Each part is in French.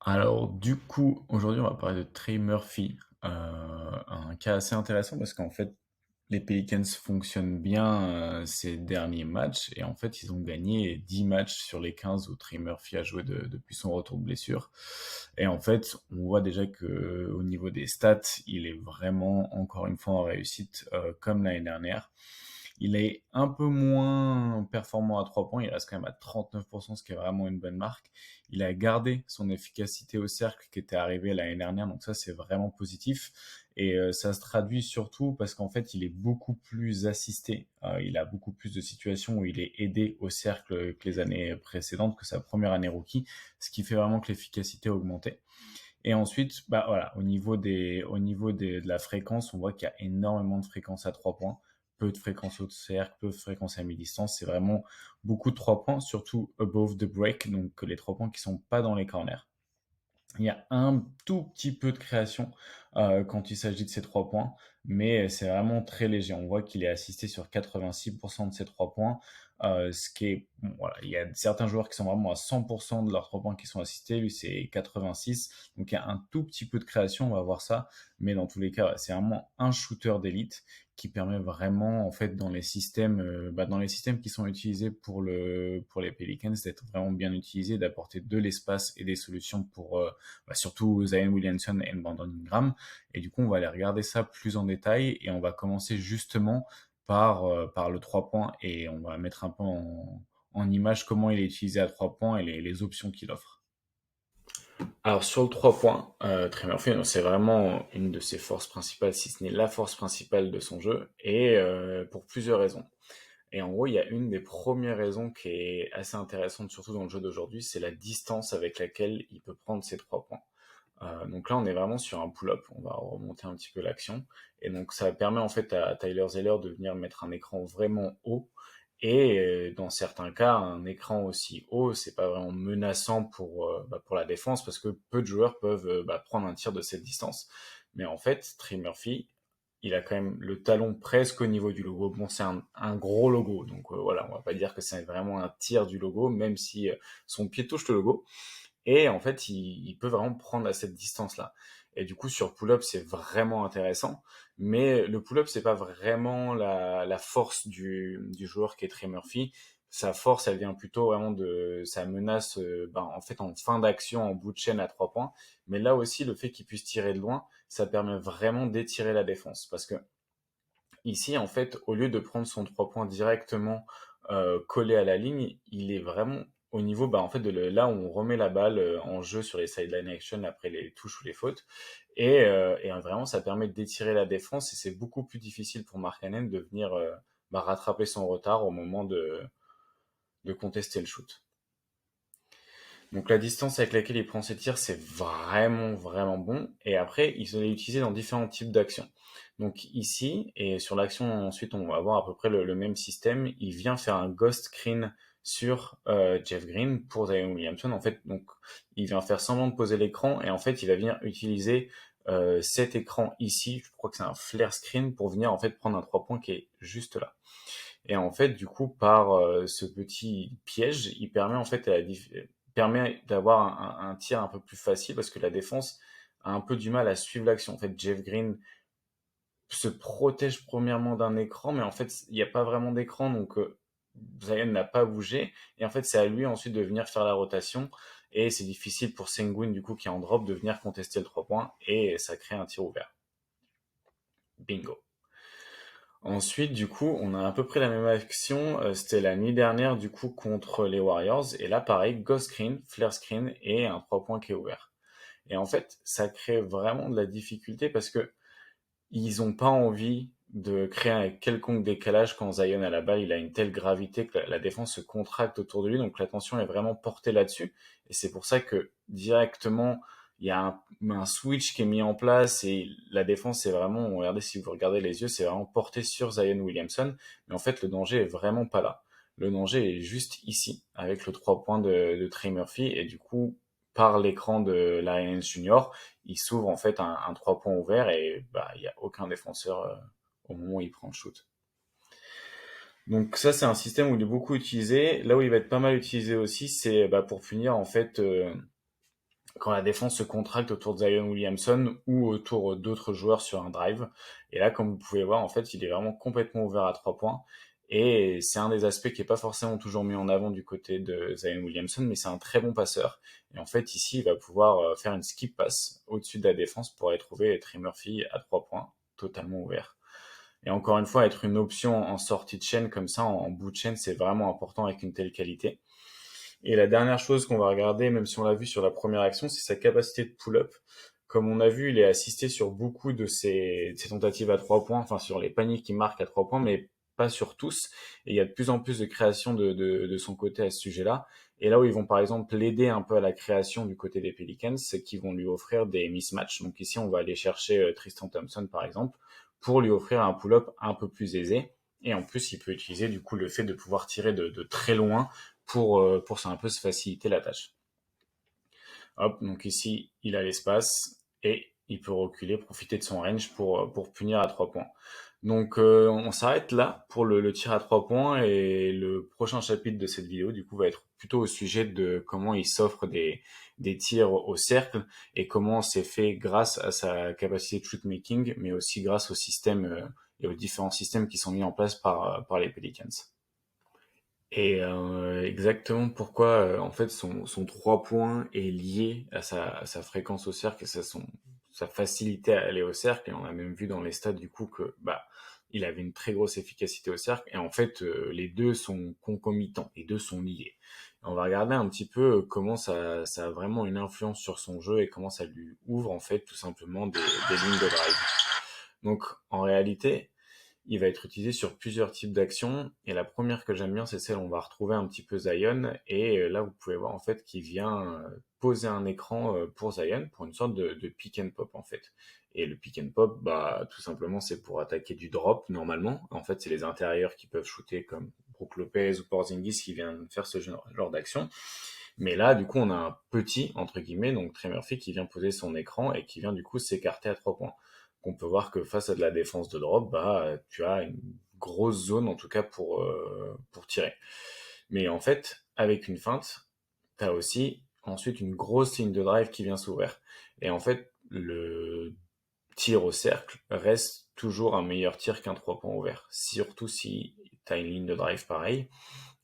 Alors du coup, aujourd'hui, on va parler de Trey Murphy, un cas assez intéressant parce qu'en fait, les Pelicans fonctionnent bien, ces derniers matchs et en fait, ils ont gagné 10 matchs sur les 15 où Trey Murphy a joué depuis son retour de blessure et en fait, on voit déjà que au niveau des stats, il est vraiment encore une fois en réussite, comme l'année dernière. Il est un peu moins performant à 3 points, il reste quand même à 39%, ce qui est vraiment une bonne marque. Il a gardé son efficacité au cercle qui était arrivée l'année dernière, donc ça c'est vraiment positif. Et ça se traduit surtout parce qu'en fait il est beaucoup plus assisté. Il a beaucoup plus de situations où il est aidé au cercle que les années précédentes, que sa première année rookie, ce qui fait vraiment que l'efficacité a augmenté. Et ensuite, bah voilà, de la fréquence, on voit qu'il y a énormément de fréquences à 3 points, peu de fréquences au cercle, peu de fréquences à mi-distance. C'est vraiment beaucoup de 3 points, surtout above the break, donc les 3 points qui sont pas dans les corners. Il y a un tout petit peu de création quand il s'agit de ces 3 points, mais c'est vraiment très léger. On voit qu'il est assisté sur 86% de ces 3 points, ce qui est bon, voilà. Il y a certains joueurs qui sont vraiment à 100% de leurs 3 points qui sont assistés. Lui, c'est 86. Donc il y a un tout petit peu de création, on va voir ça. Mais dans tous les cas, ouais, c'est vraiment un shooter d'élite qui permet vraiment, en fait, dans les systèmes qui sont utilisés pour les Pelicans, d'être vraiment bien utilisé, d'apporter de l'espace et des solutions pour surtout Zion Williamson et Brandon Ingram. Et du coup, on va aller regarder ça plus en détail et on va commencer justement par le 3 points et on va mettre un peu en image comment il est utilisé à 3 points et les options qu'il offre. Alors sur le 3 points, Trey Murphy, c'est vraiment une de ses forces principales, si ce n'est la force principale de son jeu, et pour plusieurs raisons. Et en gros, il y a une des premières raisons qui est assez intéressante, surtout dans le jeu d'aujourd'hui, c'est la distance avec laquelle il peut prendre ses 3 points. Donc là, on est vraiment sur un pull-up. On va remonter un petit peu l'action. Et donc, ça permet en fait à Tyler Zeller de venir mettre un écran vraiment haut. Et dans certains cas, un écran aussi haut, c'est pas vraiment menaçant pour la défense parce que peu de joueurs peuvent prendre un tir de cette distance. Mais en fait, Trey Murphy, il a quand même le talon presque au niveau du logo. Bon, c'est un gros logo, donc voilà, on va pas dire que c'est vraiment un tir du logo, même si son pied touche le logo. Et en fait, il peut vraiment prendre à cette distance-là. Et du coup, sur pull-up, c'est vraiment intéressant. Mais le pull-up, c'est pas vraiment la force du joueur qui est Trey Murphy. Sa force, elle vient plutôt vraiment de sa menace, en fait, en fin d'action, en bout de chaîne à 3 points. Mais là aussi, le fait qu'il puisse tirer de loin, ça permet vraiment d'étirer la défense. Parce que ici, en fait, au lieu de prendre son 3 points directement collé à la ligne, il est vraiment au niveau en fait, là où on remet la balle en jeu sur les sideline action après les touches ou les fautes. Et vraiment, ça permet d'étirer la défense et c'est beaucoup plus difficile pour Markkanen de venir rattraper son retard au moment de contester le shoot. Donc la distance avec laquelle il prend ses tirs, c'est vraiment, vraiment bon. Et après, il se l'est utilisé dans différents types d'actions. Donc ici, et sur l'action ensuite, on va avoir à peu près le même système. Il vient faire un ghost screen sur Jeff Green pour Zion Williamson. En fait, donc il vient faire semblant de poser l'écran et en fait, il va venir utiliser cet écran ici. Je crois que c'est un flare screen pour venir en fait prendre un 3 points qui est juste là. Et en fait, du coup, par ce petit piège, il permet en fait permet d'avoir un tir un peu plus facile parce que la défense a un peu du mal à suivre l'action. En fait, Jeff Green se protège premièrement d'un écran, mais en fait, il n'y a pas vraiment d'écran, donc Zion n'a pas bougé. Et en fait, c'est à lui ensuite de venir faire la rotation. Et c'est difficile pour Sengun, du coup, qui est en drop, de venir contester le 3 points. Et ça crée un tir ouvert. Bingo. Ensuite, du coup, on a à peu près la même action. C'était la nuit dernière, du coup, contre les Warriors. Et là, pareil, ghost screen, flare screen et un 3 points qui est ouvert. Et en fait, ça crée vraiment de la difficulté parce que ils ont pas envie de créer un quelconque décalage quand Zion a la balle. Il a une telle gravité que la défense se contracte autour de lui, donc l'attention est vraiment portée là-dessus. Et c'est pour ça que directement, il y a un switch qui est mis en place et la défense c'est vraiment, regardez si vous regardez les yeux, c'est vraiment porté sur Zion Williamson. Mais en fait, le danger est vraiment pas là. Le danger est juste ici, avec le 3 points de Trey Murphy. Et du coup, par l'écran de Lionel Junior, il s'ouvre en fait un 3 points ouvert et il y a aucun défenseur au moment où il prend le shoot. Donc ça c'est un système où il est beaucoup utilisé. Là où il va être pas mal utilisé aussi, c'est pour punir en fait quand la défense se contracte autour de Zion Williamson ou autour d'autres joueurs sur un drive. Et là, comme vous pouvez voir, en fait, il est vraiment complètement ouvert à 3 points. Et c'est un des aspects qui est pas forcément toujours mis en avant du côté de Zion Williamson, mais c'est un très bon passeur. Et en fait, ici, il va pouvoir faire une skip pass au-dessus de la défense pour aller trouver Trey Murphy à 3 points, totalement ouvert. Et encore une fois, être une option en sortie de chaîne comme ça, en bout de chaîne, c'est vraiment important avec une telle qualité. Et la dernière chose qu'on va regarder, même si on l'a vu sur la première action, c'est sa capacité de pull-up. Comme on a vu, il est assisté sur beaucoup de ses tentatives à 3 points, enfin sur les paniers qui marquent à 3 points, mais pas sur tous. Et il y a de plus en plus de création de son côté à ce sujet-là. Et là où ils vont par exemple l'aider un peu à la création du côté des Pelicans, c'est qu'ils vont lui offrir des mismatchs. Donc ici, on va aller chercher Tristan Thompson par exemple, pour lui offrir un pull-up un peu plus aisé. Et en plus, il peut utiliser du coup le fait de pouvoir tirer de très loin pour un peu se faciliter la tâche. Hop, donc ici, il a l'espace et il peut reculer, profiter de son range pour punir à 3 points. Donc on s'arrête là pour le tir à 3 points et le prochain chapitre de cette vidéo du coup va être plutôt au sujet de comment il s'offre des tirs au cercle et comment c'est fait grâce à sa capacité de shoot making mais aussi grâce au système et aux différents systèmes qui sont mis en place par les Pelicans. Et exactement pourquoi en fait son 3 points est lié à sa fréquence au cercle et sa facilité à aller au cercle. Et on a même vu dans les stats du coup que bah il avait une très grosse efficacité au cercle. Et en fait les deux sont concomitants, les deux sont liés. Et on va regarder un petit peu comment ça a vraiment une influence sur son jeu et comment ça lui ouvre en fait tout simplement des lignes de drive. Donc en réalité, il va être utilisé sur plusieurs types d'actions. Et la première que j'aime bien, c'est celle où on va retrouver un petit peu Zion. Et là, vous pouvez voir en fait qu'il vient poser un écran pour Zion, pour une sorte de pick and pop en fait. Et le pick and pop, bah tout simplement, c'est pour attaquer du drop normalement. En fait, c'est les intérieurs qui peuvent shooter comme Brook Lopez ou Porzingis qui viennent faire ce genre d'action. Mais là, du coup, on a un petit, entre guillemets, donc Trey Murphy qui vient poser son écran et qui vient du coup s'écarter à 3 points. On peut voir que face à de la défense de drop, bah, tu as une grosse zone en tout cas pour tirer. Mais en fait, avec une feinte, tu as aussi ensuite une grosse ligne de drive qui vient s'ouvrir. Et en fait, le tir au cercle reste toujours un meilleur tir qu'un 3 points ouvert. Surtout si tu as une ligne de drive pareille.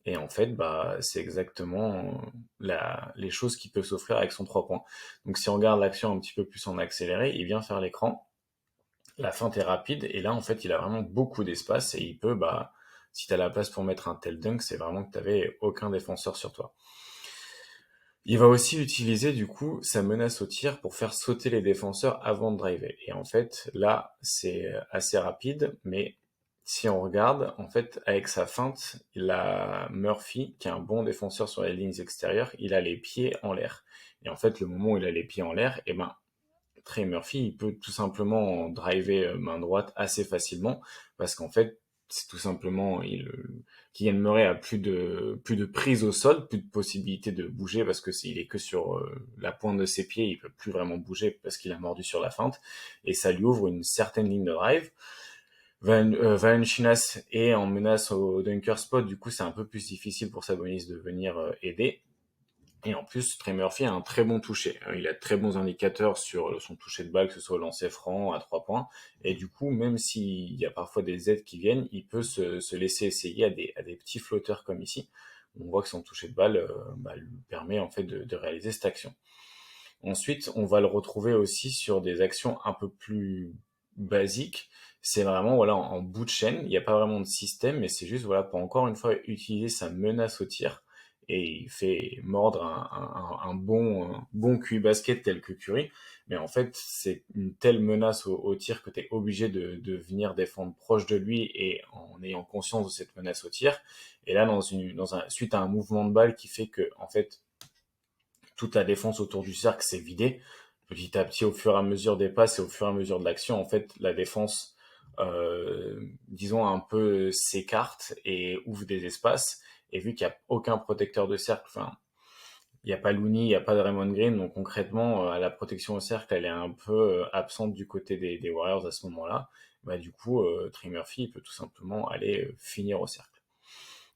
Et en fait, bah, c'est exactement les choses qui peuvent s'offrir avec son 3 points. Donc si on regarde l'action un petit peu plus en accéléré, il vient faire l'écran, la feinte est rapide, et là, en fait, il a vraiment beaucoup d'espace, et il peut, bah, si tu as la place pour mettre un tel dunk, c'est vraiment que tu n'avais aucun défenseur sur toi. Il va aussi utiliser, du coup, sa menace au tir pour faire sauter les défenseurs avant de driver. Et en fait, là, c'est assez rapide, mais si on regarde, en fait, avec sa feinte, il a Murphy, qui est un bon défenseur sur les lignes extérieures, il a les pieds en l'air. Et en fait, le moment où il a les pieds en l'air, eh ben, Trey Murphy, il peut tout simplement driver main droite assez facilement parce qu'en fait, c'est tout simplement Kylian Murray a plus de prise au sol, plus de possibilité de bouger parce que il est que sur la pointe de ses pieds, il peut plus vraiment bouger parce qu'il a mordu sur la feinte et ça lui ouvre une certaine ligne de drive. Valanciunas est en menace au dunker spot, du coup c'est un peu plus difficile pour Sabonis de venir aider. Et en plus, Trey Murphy a un très bon toucher. Il a de très bons indicateurs sur son toucher de balle, que ce soit au lancer franc, à 3 points. Et du coup, même s'il y a parfois des aides qui viennent, il peut se laisser essayer à des petits flotteurs comme ici. On voit que son toucher de balle bah, lui permet en fait de réaliser cette action. Ensuite, on va le retrouver aussi sur des actions un peu plus basiques. C'est vraiment voilà en bout de chaîne. Il n'y a pas vraiment de système, mais c'est juste voilà pour encore une fois utiliser sa menace au tir et il fait mordre un bon QI basket tel que Curry. Mais en fait, c'est une telle menace au tir que tu es obligé de venir défendre proche de lui et en ayant conscience de cette menace au tir. Et là, suite à un mouvement de balle qui fait que en fait toute la défense autour du cercle s'est vidée. Petit à petit, au fur et à mesure des passes et au fur et à mesure de l'action, en fait, la défense, disons, un peu s'écarte et ouvre des espaces. Et vu qu'il n'y a aucun protecteur de cercle, enfin, il n'y a pas Looney, il n'y a pas de Raymond Green, donc concrètement, la protection au cercle, elle est un peu absente du côté des Warriors à ce moment-là. Bah, du coup, Trey Murphy, il peut tout simplement aller finir au cercle.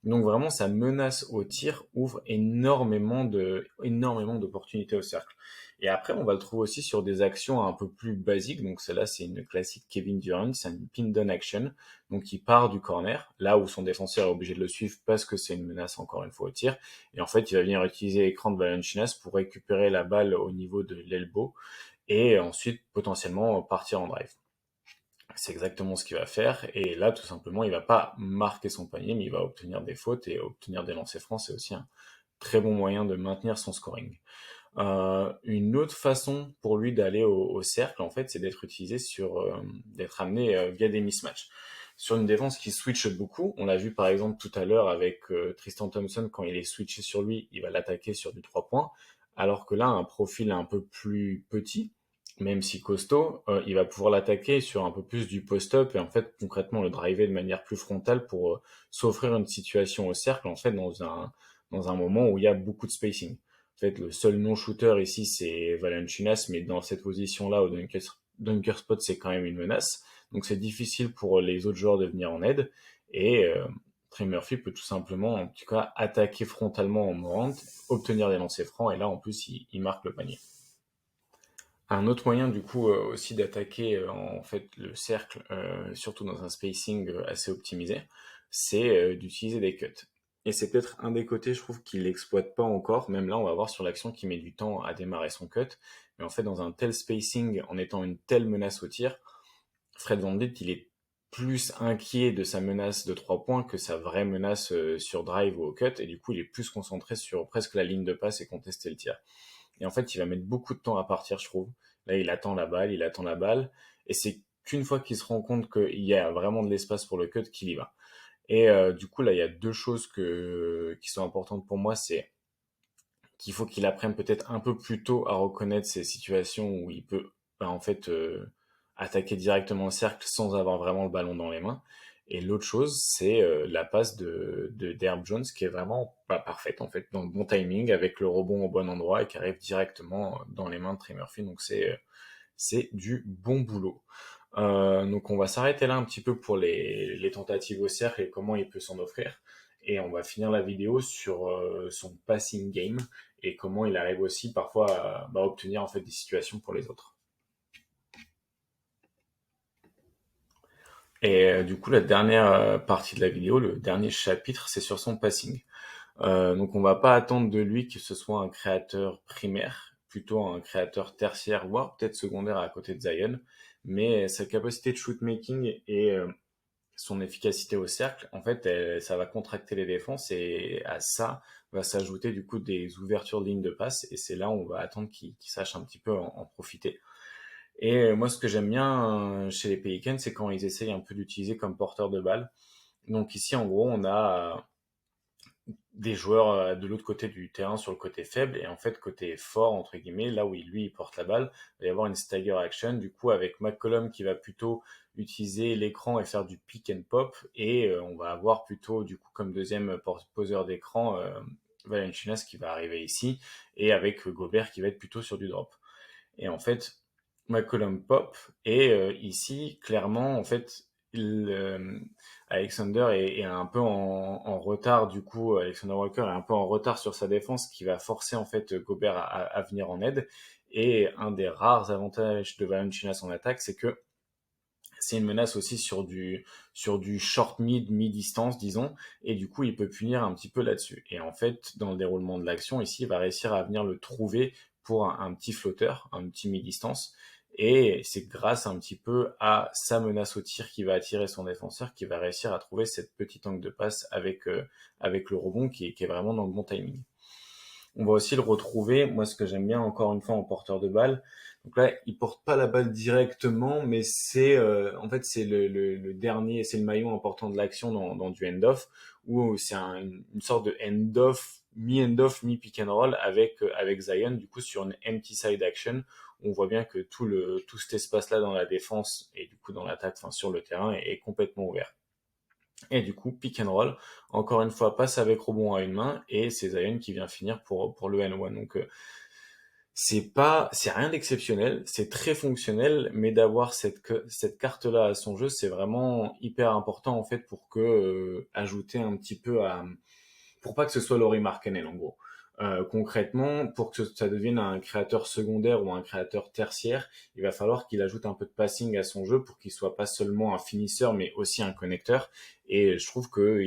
Donc vraiment, sa menace au tir ouvre énormément d'opportunités au cercle. Et après, on va le trouver aussi sur des actions un peu plus basiques. Donc celle-là, c'est une classique Kevin Durant, c'est une pin down action. Donc il part du corner, là où son défenseur est obligé de le suivre parce que c'est une menace encore une fois au tir. Et en fait, il va venir utiliser l'écran de Valanciunas pour récupérer la balle au niveau de l'elbow et ensuite potentiellement partir en drive. C'est exactement ce qu'il va faire. Et là, tout simplement, il va pas marquer son panier, mais il va obtenir des fautes et obtenir des lancers francs. C'est aussi un très bon moyen de maintenir son scoring. Une autre façon pour lui d'aller au cercle, en fait, c'est d'être utilisé d'être amené via des mismatchs. Sur une défense qui switch beaucoup, on l'a vu par exemple tout à l'heure avec Tristan Thompson, quand il est switché sur lui, il va l'attaquer sur du 3 points, alors que là, un profil un peu plus petit, même si costaud, il va pouvoir l'attaquer sur un peu plus du post-up et en fait concrètement le driver de manière plus frontale pour s'offrir une situation au cercle, en fait dans un moment où il y a beaucoup de spacing. En fait, le seul non-shooter ici, c'est Valanciunas, mais dans cette position-là, au dunker spot, c'est quand même une menace. Donc c'est difficile pour les autres joueurs de venir en aide. Et Trey Murphy peut tout simplement, en tout cas, attaquer frontalement en Morant, obtenir des lancers francs, et là, en plus, il marque le panier. Un autre moyen, du coup, aussi d'attaquer en fait le cercle, surtout dans un spacing assez optimisé, c'est d'utiliser des cuts. Et c'est peut-être un des côtés, je trouve, qu'il l'exploite pas encore. Même là, on va voir sur l'action qui met du temps à démarrer son cut. Mais en fait, dans un tel spacing, en étant une telle menace au tir, Fred VanVleet, il est plus inquiet de sa menace de 3 points que sa vraie menace sur drive ou au cut. Et du coup, il est plus concentré sur presque la ligne de passe et contester le tir. Et en fait, il va mettre beaucoup de temps à partir, je trouve. Là, il attend la balle, il attend la balle. Et c'est qu'une fois qu'il se rend compte qu'il y a vraiment de l'espace pour le cut, qu'il y va. Et du coup, là, il y a deux choses qui sont importantes pour moi. C'est qu'il faut qu'il apprenne peut-être un peu plus tôt à reconnaître ces situations où il peut, en fait, attaquer directement au cercle sans avoir vraiment le ballon dans les mains. Et l'autre chose, c'est la passe d'Herb Jones qui est vraiment pas parfaite, en fait, dans le bon timing, avec le rebond au bon endroit et qui arrive directement dans les mains de Trey Murphy. Donc c'est du bon boulot. Donc on va s'arrêter là un petit peu pour les tentatives au cercle et comment il peut s'en offrir. Et on va finir la vidéo sur son passing game et comment il arrive aussi parfois à obtenir en fait des situations pour les autres. Et du coup, la dernière partie de la vidéo, le dernier chapitre, c'est sur son passing. Donc on va pas attendre de lui que ce soit un créateur primaire, plutôt un créateur tertiaire, voire peut-être secondaire à côté de Zion. Mais sa capacité de shoot making et son efficacité au cercle, en fait, ça va contracter les défenses et à ça va s'ajouter du coup des ouvertures de ligne de passe et c'est là où on va attendre qu'il sache un petit peu en profiter. Et moi, ce que j'aime bien chez les Pelicans, c'est quand ils essayent un peu d'utiliser comme porteur de balle. Donc ici, en gros, on a des joueurs de l'autre côté du terrain sur le côté faible et en fait côté fort entre guillemets là où il porte la balle il va y avoir une stagger action du coup avec McCollum qui va plutôt utiliser l'écran et faire du pick and pop et on va avoir plutôt du coup comme deuxième poseur d'écran Valanciunas qui va arriver ici et avec Gobert qui va être plutôt sur du drop et en fait McCollum pop et ici clairement en fait Alexander est un peu en retard du coup. Alexander Walker est un peu en retard sur sa défense, qui va forcer en fait Gobert à venir en aide. Et un des rares avantages de Valanciunas en attaque, c'est que c'est une menace aussi sur du short mi-distance, disons, et du coup, il peut punir un petit peu là-dessus. Et en fait, dans le déroulement de l'action, ici, il va réussir à venir le trouver pour un petit flotteur, un petit mi-distance. Et c'est grâce un petit peu à sa menace au tir qui va attirer son défenseur, qui va réussir à trouver cette petite angle de passe avec le rebond qui est vraiment dans le bon timing. On va aussi le retrouver, moi ce que j'aime bien encore une fois en porteur de balle. Donc là, il porte pas la balle directement, mais c'est en fait c'est le dernier, c'est le maillon important de l'action dans du end-off, où c'est une sorte de end-off, mi-pick and roll avec Zion, du coup sur une empty side action. On voit bien que tout cet espace-là dans la défense et du coup dans l'attaque, enfin sur le terrain, est complètement ouvert. Et du coup, pick and roll, encore une fois, passe avec rebond à une main, et c'est Zion qui vient finir pour le N1. Donc, c'est rien d'exceptionnel, c'est très fonctionnel, mais d'avoir cette carte-là à son jeu, c'est vraiment hyper important, en fait, pour ajouter un petit peu pour pas que ce soit Laurie Markkanen, en gros. Concrètement, pour que ça devienne un créateur secondaire ou un créateur tertiaire, il va falloir qu'il ajoute un peu de passing à son jeu pour qu'il soit pas seulement un finisseur, mais aussi un connecteur. Et je trouve que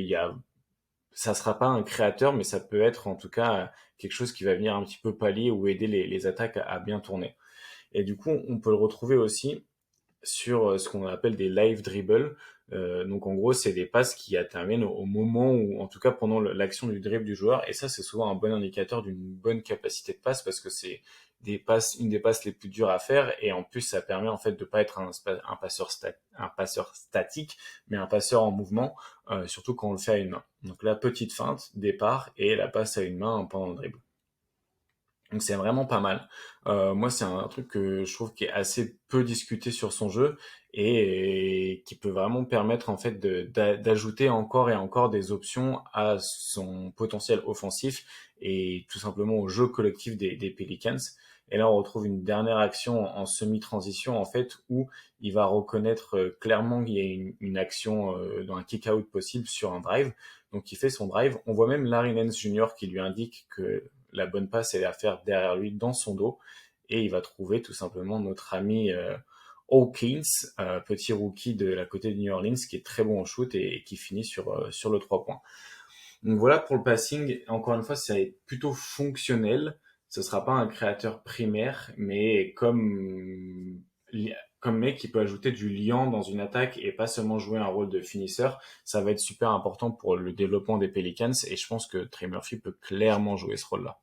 ça sera pas un créateur, mais ça peut être en tout cas quelque chose qui va venir un petit peu pallier ou aider les attaques à bien tourner. Et du coup, on peut le retrouver aussi sur ce qu'on appelle des live dribbles. Donc en gros, c'est des passes qui interviennent au moment ou en tout cas pendant l'action du dribble du joueur. Et ça, c'est souvent un bon indicateur d'une bonne capacité de passe parce que c'est une des passes les plus dures à faire. Et en plus, ça permet en fait de pas être un passeur statique, mais un passeur en mouvement, surtout quand on le fait à une main. Donc la petite feinte, départ et la passe à une main pendant le dribble. Donc c'est vraiment pas mal. Moi, c'est un truc que je trouve qui est assez peu discuté sur son jeu et qui peut vraiment permettre en fait d'ajouter encore et encore des options à son potentiel offensif et tout simplement au jeu collectif des Pelicans. Et là, on retrouve une dernière action en semi-transition en fait où il va reconnaître clairement qu'il y a une action dans un kick-out possible sur un drive. Donc il fait son drive. On voit même Larry Nance Jr. qui lui indique que la bonne passe, elle est à faire derrière lui, dans son dos. Et il va trouver tout simplement notre ami Hawkins, petit rookie de la côté de New Orleans, qui est très bon au shoot et qui finit sur le 3 points. Donc voilà pour le passing. Encore une fois, c'est plutôt fonctionnel. Ce sera pas un créateur primaire, mais comme mec qui peut ajouter du liant dans une attaque et pas seulement jouer un rôle de finisseur, ça va être super important pour le développement des Pelicans et je pense que Trey Murphy peut clairement jouer ce rôle-là.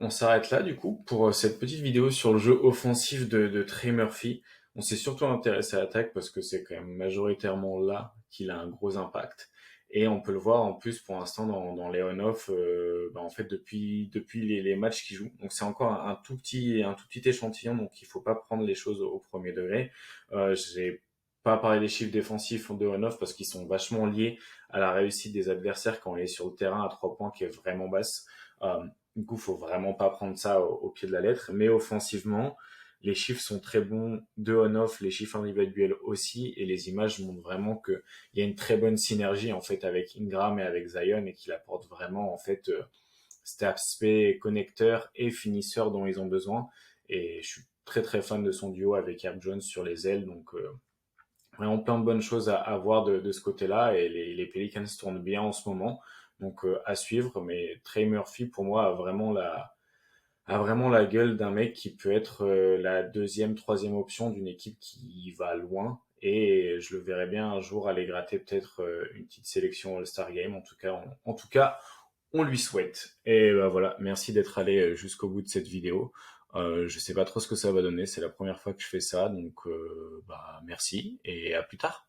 On s'arrête là du coup pour cette petite vidéo sur le jeu offensif de Trey Murphy. On s'est surtout intéressé à l'attaque parce que c'est quand même majoritairement là qu'il a un gros impact. Et on peut le voir en plus pour l'instant dans les on-off, en fait depuis les matchs qu'il joue. Donc c'est encore un tout petit échantillon, donc il faut pas prendre les choses au premier degré. J'ai pas parlé des chiffres défensifs de on-off parce qu'ils sont vachement liés à la réussite des adversaires quand on est sur le terrain à 3 points qui est vraiment basse. Euh, du coup, faut vraiment pas prendre ça au pied de la lettre. Mais offensivement, les chiffres sont très bons de on-off, les chiffres individuels aussi, et les images montrent vraiment qu'il y a une très bonne synergie en fait avec Ingram et avec Zion et qu'il apporte vraiment en fait cet aspect connecteur et finisseur dont ils ont besoin. Et je suis très très fan de son duo avec Herb Jones sur les ailes, donc vraiment plein de bonnes choses à voir de ce côté-là et les Pelicans tournent bien en ce moment. Donc à suivre, mais Trey Murphy pour moi a vraiment la gueule d'un mec qui peut être la deuxième, troisième option d'une équipe qui va loin. Et je le verrais bien un jour aller gratter peut-être une petite sélection All-Star Game. En tout cas, on lui souhaite. Et bah voilà, merci d'être allé jusqu'au bout de cette vidéo. Je sais pas trop ce que ça va donner, c'est la première fois que je fais ça, donc bah merci et à plus tard.